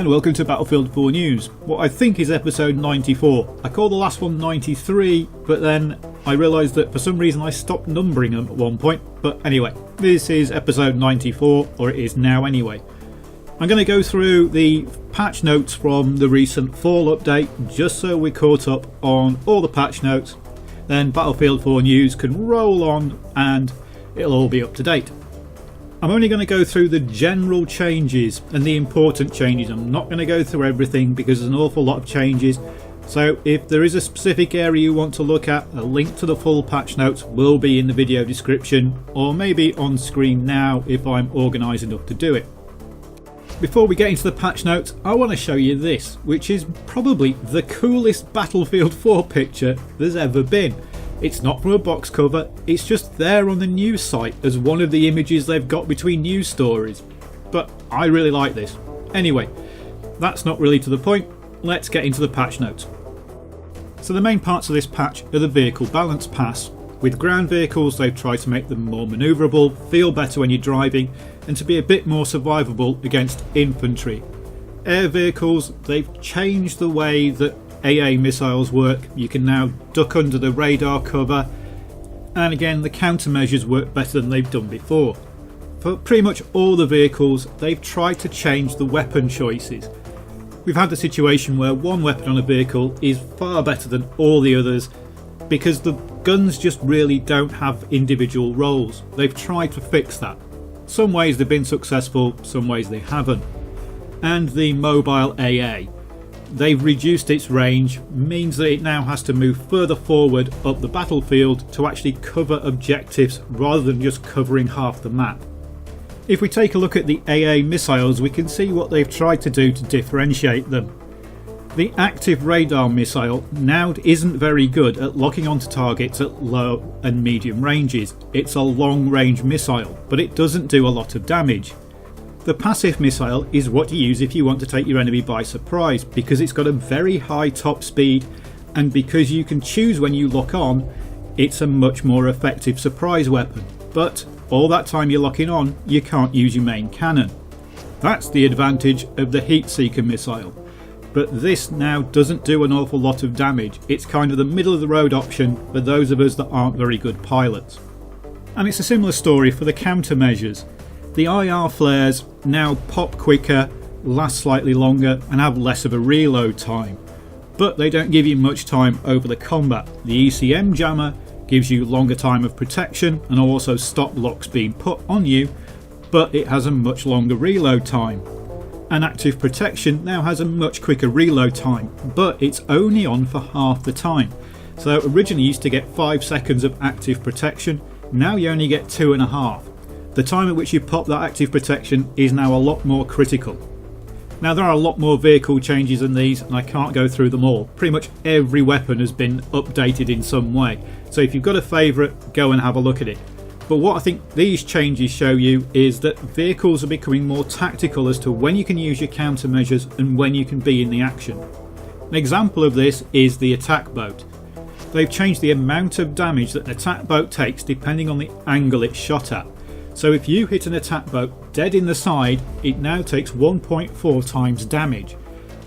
and welcome to Battlefield 4 News, what I think is episode 94. I called the last one 93, but then I realised that for some reason I stopped numbering them at one point. But anyway, this is episode 94, or it is now anyway. I'm going to go through the patch notes from the recent fall update, just so we're caught up on all the patch notes. Then Battlefield 4 News can roll on and it'll all be up to date. I'm only going to go through the general changes and the important changes. I'm not going to go through everything because there's an awful lot of changes. So if there is a specific area you want to look at, a link to the full patch notes will be in the video description, or maybe on screen now if I'm organised enough to do it. Before we get into the patch notes, I want to show you this, which is probably the coolest Battlefield 4 picture there's ever been. It's not from a box cover, it's just there on the news site as one of the images they've got between news stories. But I really like this. Anyway, that's not really to the point, let's get into the patch notes. So the main parts of this patch are the vehicle balance pass. With ground vehicles they've tried to make them more manoeuvrable, feel better when you're driving, and to be a bit more survivable against infantry. Air vehicles, they've changed the way that AA missiles work. You can now duck under the radar cover, and again the countermeasures work better than they've done before. For pretty much all the vehicles they've tried to change the weapon choices. We've had the situation where one weapon on a vehicle is far better than all the others because the guns just really don't have individual roles. They've tried to fix that. Some ways they've been successful, some ways they haven't. And the mobile AA, they've reduced its range, means that it now has to move further forward up the battlefield to actually cover objectives rather than just covering half the map. If we take a look at the AA missiles, we can see what they've tried to do to differentiate them. The active radar missile now isn't very good at locking onto targets at low and medium ranges. It's a long range missile, but it doesn't do a lot of damage. The passive missile is what you use if you want to take your enemy by surprise, because it's got a very high top speed, and because you can choose when you lock on, it's a much more effective surprise weapon. But all that time you're locking on, you can't use your main cannon. That's the advantage of the heat seeker missile. But this now doesn't do an awful lot of damage. It's kind of the middle of the road option for those of us that aren't very good pilots. And it's a similar story for the countermeasures. The IR flares now pop quicker, last slightly longer and have less of a reload time. But they don't give you much time over the combat. The ECM jammer gives you longer time of protection and also stop locks being put on you, but it has a much longer reload time. And active protection now has a much quicker reload time, but it's only on for half the time. So originally you used to get 5 seconds of active protection, now you only get 2.5. The time at which you pop that active protection is now a lot more critical. Now there are a lot more vehicle changes than these and I can't go through them all. Pretty much every weapon has been updated in some way, so if you've got a favourite, go and have a look at it. But what I think these changes show you is that vehicles are becoming more tactical as to when you can use your countermeasures and when you can be in the action. An example of this is the attack boat. They've changed the amount of damage that an attack boat takes depending on the angle it's shot at. So if you hit an attack boat dead in the side, it now takes 1.4 times damage.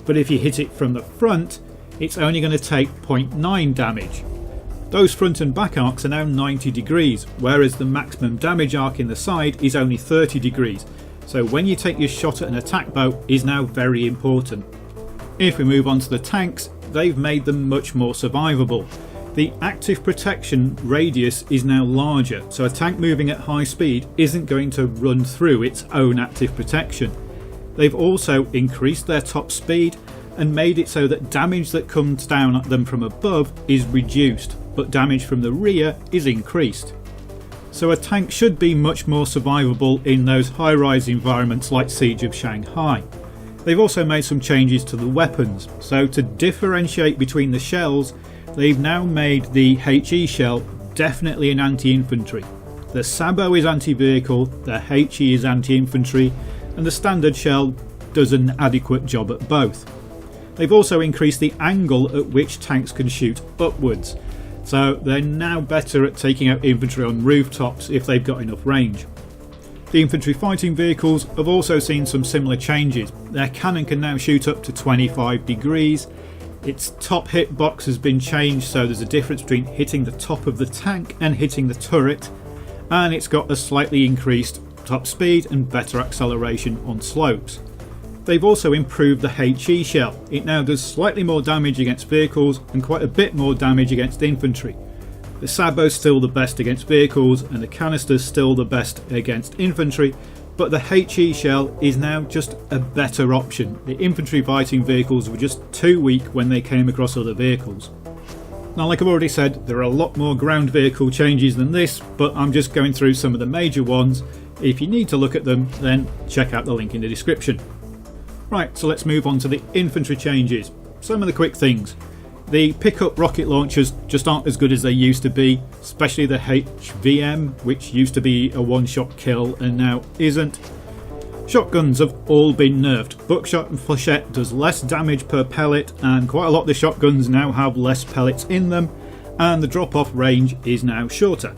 But if you hit it from the front, it's only going to take 0.9 damage. Those front and back arcs are now 90 degrees, whereas the maximum damage arc in the side is only 30 degrees. So when you take your shot at an attack boat is now very important. If we move on to the tanks, they've made them much more survivable. The active protection radius is now larger, so a tank moving at high speed isn't going to run through its own active protection. They've also increased their top speed and made it so that damage that comes down at them from above is reduced, but damage from the rear is increased. So a tank should be much more survivable in those high-rise environments like Siege of Shanghai. They've also made some changes to the weapons, so to differentiate between the shells, they've now made the HE shell definitely an anti-infantry. The Sabo is anti-vehicle, the HE is anti-infantry, and the standard shell does an adequate job at both. They've also increased the angle at which tanks can shoot upwards, so they're now better at taking out infantry on rooftops if they've got enough range. The infantry fighting vehicles have also seen some similar changes. Their cannon can now shoot up to 25 degrees. Its top hit box has been changed, so there's a difference between hitting the top of the tank and hitting the turret, and it's got a slightly increased top speed and better acceleration on slopes. They've also improved the HE shell. It now does slightly more damage against vehicles and quite a bit more damage against infantry. The Sabo's still the best against vehicles and the canister's still the best against infantry, but the HE shell is now just a better option. The infantry fighting vehicles were just too weak when they came across other vehicles. Now, like I've already said, there are a lot more ground vehicle changes than this, but I'm just going through some of the major ones. If you need to look at them, then check out the link in the description. Right, so let's move on to the infantry changes. Some of the quick things. The pickup rocket launchers just aren't as good as they used to be, especially the HVM, which used to be a one-shot kill and now isn't. Shotguns have all been nerfed. Buckshot and flechette does less damage per pellet, and quite a lot of the shotguns now have less pellets in them, and the drop-off range is now shorter.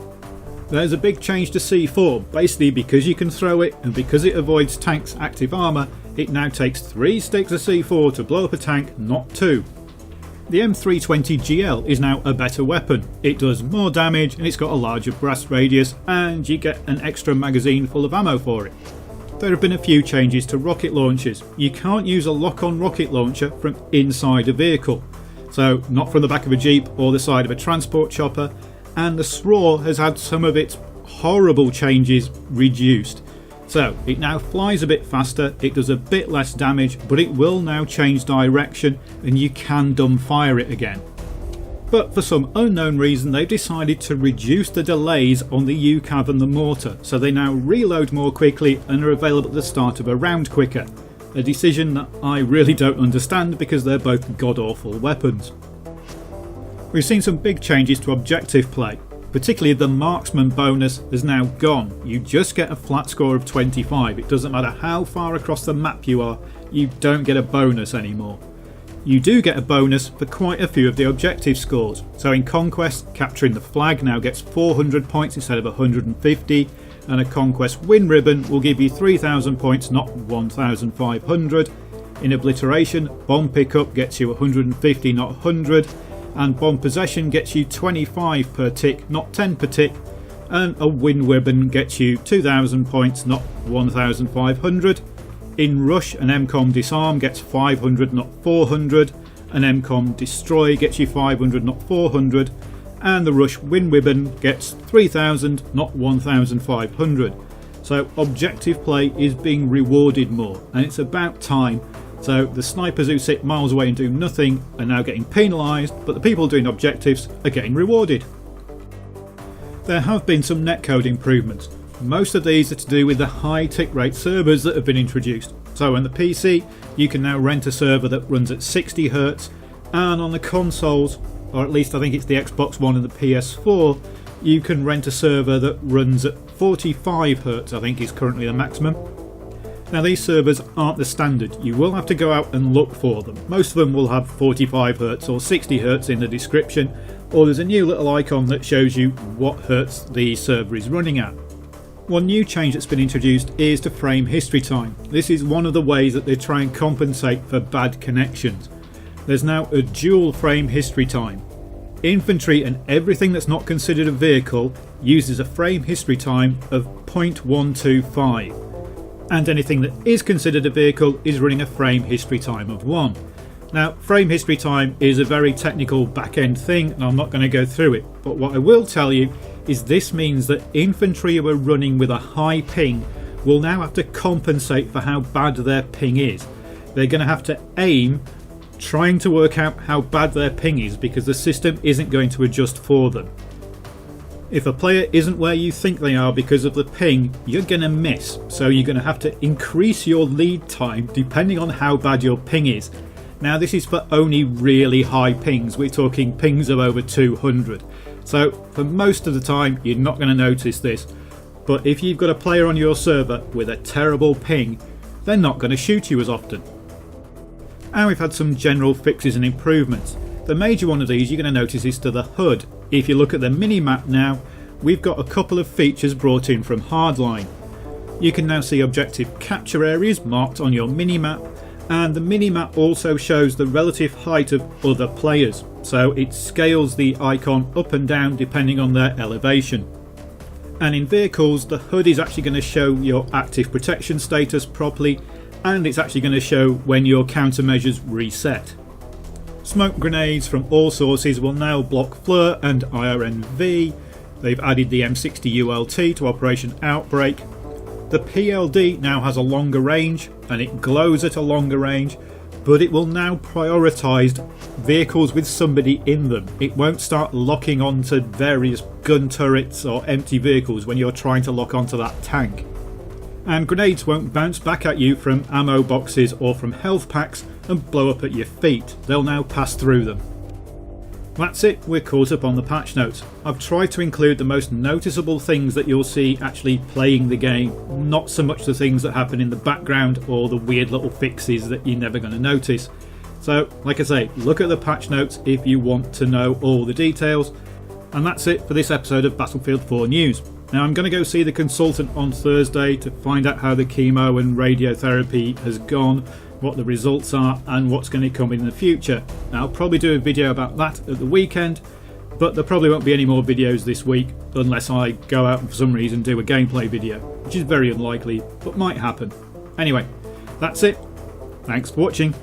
There's a big change to C4, basically because you can throw it and because it avoids tanks' active armour, it now takes 3 sticks of C4 to blow up a tank, not 2. The M320GL is now a better weapon. It does more damage and it's got a larger blast radius, and you get an extra magazine full of ammo for it. There have been a few changes to rocket launchers. You can't use a lock-on rocket launcher from inside a vehicle, so not from the back of a jeep or the side of a transport chopper, and the SRAW has had some of its horrible changes reduced. So it now flies a bit faster, it does a bit less damage, but it will now change direction and you can dumbfire it again. But for some unknown reason they've decided to reduce the delays on the UCAV and the mortar, so they now reload more quickly and are available at the start of a round quicker. A decision that I really don't understand because they're both god-awful weapons. We've seen some big changes to objective play. Particularly the marksman bonus is now gone. You just get a flat score of 25. It doesn't matter how far across the map you are, you don't get a bonus anymore. You do get a bonus for quite a few of the objective scores. So in Conquest, capturing the flag now gets 400 points instead of 150, and a Conquest win ribbon will give you 3,000 points, not 1,500. In Obliteration, bomb pickup gets you 150, not 100. And bomb possession gets you 25 per tick, not 10 per tick, and a win ribbon gets you 2,000 points, not 1,500. In Rush, an MCOM disarm gets 500, not 400, an MCOM destroy gets you 500, not 400, and the Rush win ribbon gets 3,000, not 1,500. So objective play is being rewarded more, and it's about time. So the snipers who sit miles away and do nothing are now getting penalised, but the people doing objectives are getting rewarded. There have been some netcode improvements. Most of these are to do with the high tick rate servers that have been introduced. So on the PC you can now rent a server that runs at 60 Hz, and on the consoles, or at least I think it's the Xbox One and the PS4, you can rent a server that runs at 45 Hz, I think is currently the maximum. Now these servers aren't the standard, you will have to go out and look for them. Most of them will have 45 Hz or 60 Hz in the description, or there's a new little icon that shows you what Hertz the server is running at. One new change that's been introduced is to frame history time. This is one of the ways that they try and compensate for bad connections. There's now a dual frame history time. Infantry and everything that's not considered a vehicle uses a frame history time of 0.125. And anything that is considered a vehicle is running a frame history time of 1. Now, frame history time is a very technical back-end thing and I'm not going to go through it, but what I will tell you is this means that infantry who are running with a high ping will now have to compensate for how bad their ping is. They're going to have to aim trying to work out how bad their ping is because the system isn't going to adjust for them. If a player isn't where you think they are because of the ping, you're going to miss, so you're going to have to increase your lead time depending on how bad your ping is. Now this is for only really high pings, we're talking pings of over 200. So for most of the time you're not going to notice this, but if you've got a player on your server with a terrible ping, they're not going to shoot you as often. And we've had some general fixes and improvements. The major one of these you're going to notice is to the HUD. If you look at the mini-map now, we've got a couple of features brought in from Hardline. You can now see objective capture areas marked on your minimap, and the minimap also shows the relative height of other players, so it scales the icon up and down depending on their elevation. And in vehicles, the HUD is actually going to show your active protection status properly, and it's actually going to show when your countermeasures reset. Smoke grenades from all sources will now block FLIR and IRNV. They've added the M60 ULT to Operation Outbreak. The PLD now has a longer range and it glows at a longer range, but it will now prioritise vehicles with somebody in them. It won't start locking onto various gun turrets or empty vehicles when you're trying to lock onto that tank. And grenades won't bounce back at you from ammo boxes or from health packs and blow up at your feet. They'll now pass through them. That's it, we're caught up on the patch notes. I've tried to include the most noticeable things that you'll see actually playing the game, not so much the things that happen in the background or the weird little fixes that you're never going to notice. So, like I say, look at the patch notes if you want to know all the details. And that's it for this episode of Battlefield 4 News. Now I'm going to go see the consultant on Thursday to find out how the chemo and radiotherapy has gone, what the results are and what's going to come in the future. Now I'll probably do a video about that at the weekend, but there probably won't be any more videos this week unless I go out and for some reason do a gameplay video, which is very unlikely but might happen. Anyway, that's it. Thanks for watching.